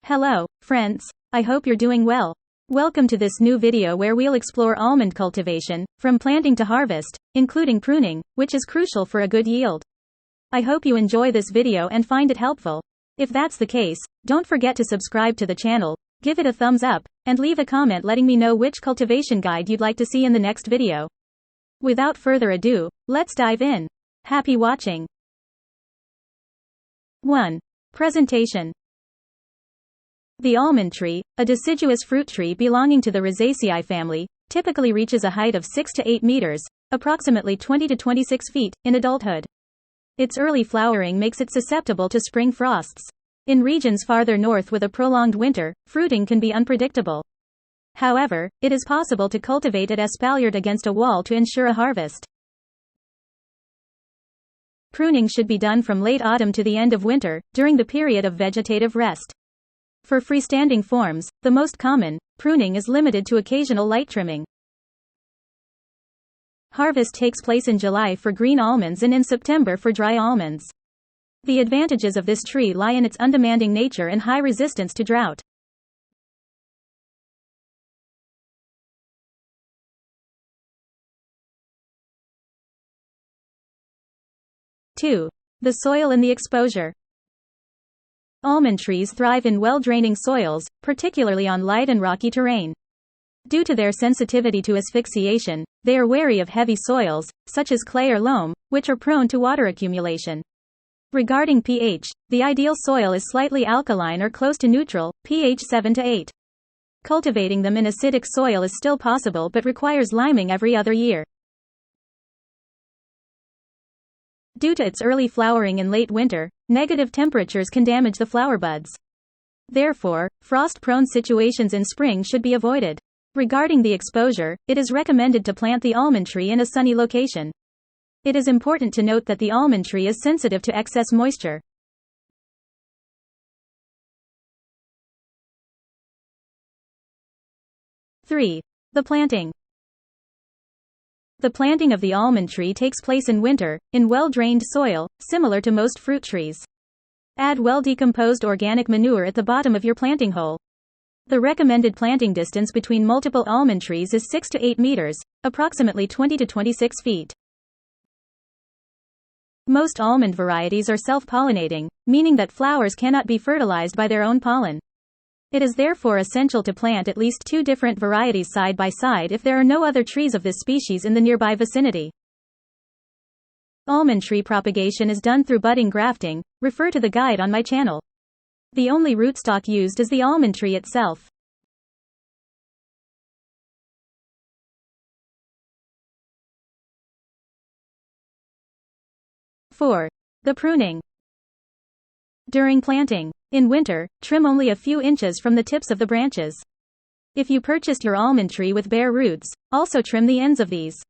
Hello, friends. I hope you're doing well. Welcome to this new video where we'll explore almond cultivation, from planting to harvest, including pruning, which is crucial for a good yield. I hope you enjoy this video and find it helpful. If that's the case, don't forget to subscribe to the channel, give it a thumbs up, and leave a comment letting me know which cultivation guide you'd like to see in the next video. Without further ado, let's dive in. Happy watching. 1. Presentation. The almond tree, a deciduous fruit tree belonging to the Rejuicing family, typically reaches a height of 6 to 8 meters, approximately 20 to 26 feet, in adulthood. Its early flowering makes it susceptible to spring frosts. In regions farther north with a prolonged winter, fruiting can be unpredictable. However, it is possible to cultivate it espaliered against a wall to ensure a harvest. Pruning should be done from late autumn to the end of winter, during the period of vegetative rest. For freestanding forms, the most common, pruning is limited to occasional light trimming. Harvest takes place in July for green almonds and in September for dry almonds. The advantages of this tree lie in its undemanding nature and high resistance to drought. Two. The soil and the exposure. Almond trees thrive in well-draining soils, particularly on light and rocky terrain. Due to their sensitivity to asphyxiation, they are wary of heavy soils, such as clay or loam, which are prone to water accumulation. Regarding pH, the ideal soil is slightly alkaline or close to neutral, pH 7 to 8. Cultivating them in acidic soil is still possible but requires liming every other year. Due to its early flowering in late winter, negative temperatures can damage the flower buds. Therefore, frost-prone situations in spring should be avoided. Regarding the exposure, it is recommended to plant the almond tree in a sunny location. It is important to note that the almond tree is sensitive to excess moisture. Three. The planting. The planting of the almond tree takes place in winter, in well-drained soil, similar to most fruit trees. Add well-decomposed organic manure at the bottom of your planting hole. The recommended planting distance between multiple almond trees is 6 to 8 meters, approximately 20 to 26 feet. Most almond varieties are self-pollinating, meaning that flowers cannot be fertilized by their own pollen. It is therefore essential to plant at least 2 different varieties side by side if there are no other trees of this species in the nearby vicinity. Almond tree propagation is done through budding grafting. Refer to the guide on my channel. The only rootstock used is the almond tree itself. Four. The pruning. During planting. In winter, trim only a few inches from the tips of the branches. If you purchased your almond tree with bare roots, also trim the ends of these.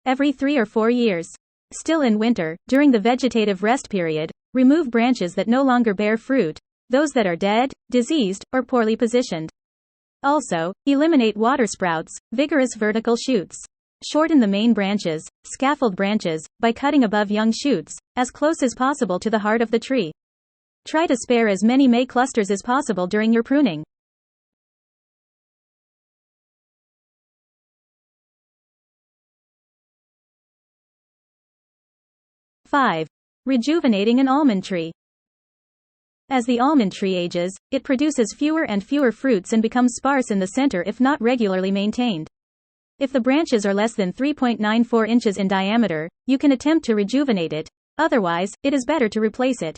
Every 3 or 4 years. Still in winter, during the vegetative rest period, remove branches that no longer bear fruit, those that are dead, diseased, or poorly positioned. Also, eliminate water sprouts, vigorous vertical shoots. Shorten the main branches, scaffold branches, by cutting above young shoots, as close as possible to the heart of the tree. Try to spare as many May clusters as possible during your pruning. Five. Rejuvenating an almond tree. As the almond tree ages, it produces fewer and fewer fruits and becomes sparse in the center if not regularly maintained. If the branches are less than 3.94 inches in diameter, you can attempt to rejuvenate it. Otherwise, it is better to replace it.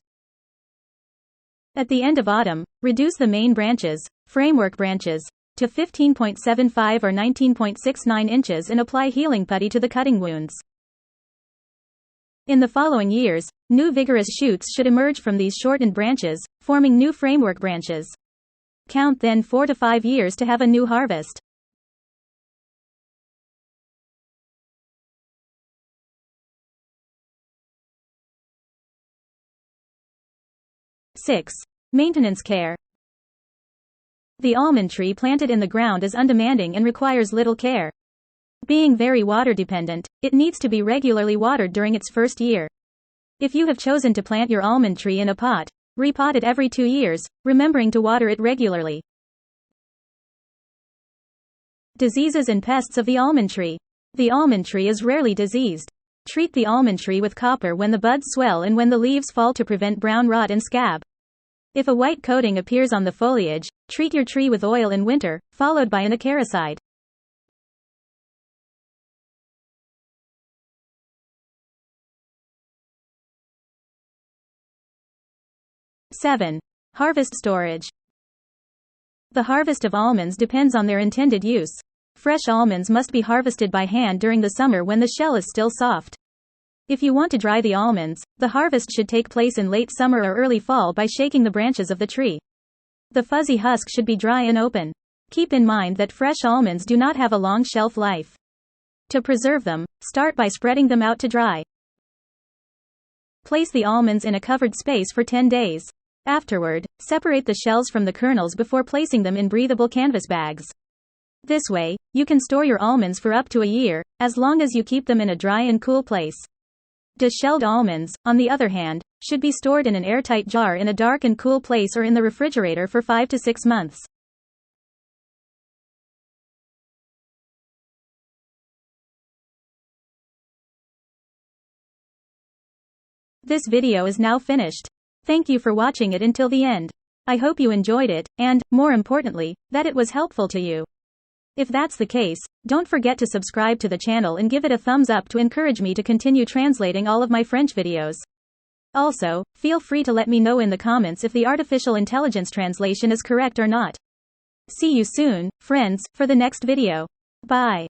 At the end of autumn, reduce the main branches, framework branches, to 15.75 or 19.69 inches and apply healing putty to the cutting wounds. In the following years, new vigorous shoots should emerge from these shortened branches, forming new framework branches. Count then 4 to 5 years to have a new harvest. Six. Maintenance care. The almond tree planted in the ground is undemanding and requires little care. Being very water dependent, it needs to be regularly watered during its first year. If you have chosen to plant your almond tree in a pot, Repot it every 2 years, remembering to water it regularly. Diseases and pests of the almond tree. The almond tree is rarely diseased. Treat the almond tree with copper when the buds swell and when the leaves fall to prevent brown rot and scab. If a white coating appears on the foliage, treat your tree with oil in winter, followed by an acaricide. #7. Harvest storage. The harvest of almonds depends on their intended use. Fresh almonds must be harvested by hand during the summer when the shell is still soft. If you want to dry the almonds, the harvest should take place in late summer or early fall by shaking the branches of the tree. The fuzzy husk should be dry and open. Keep in mind that fresh almonds do not have a long shelf life. To preserve them, start by spreading them out to dry. Place the almonds in a covered space for 10 days. Afterward, separate the shells from the kernels before placing them in breathable canvas bags. This way, you can store your almonds for up to a year, as long as you keep them in a dry and cool place. Deshelled almonds, on the other hand, should be stored in an airtight jar in a dark and cool place or in the refrigerator for 5 to 6 months. This video is now finished. Thank you for watching it until the end. I hope you enjoyed it, and, more importantly, that it was helpful to you. If that's the case, don't forget to subscribe to the channel and give it a thumbs up to encourage me to continue translating all of my French videos. Also, feel free to let me know in the comments if the artificial intelligence translation is correct or not. See you soon, friends, for the next video. Bye.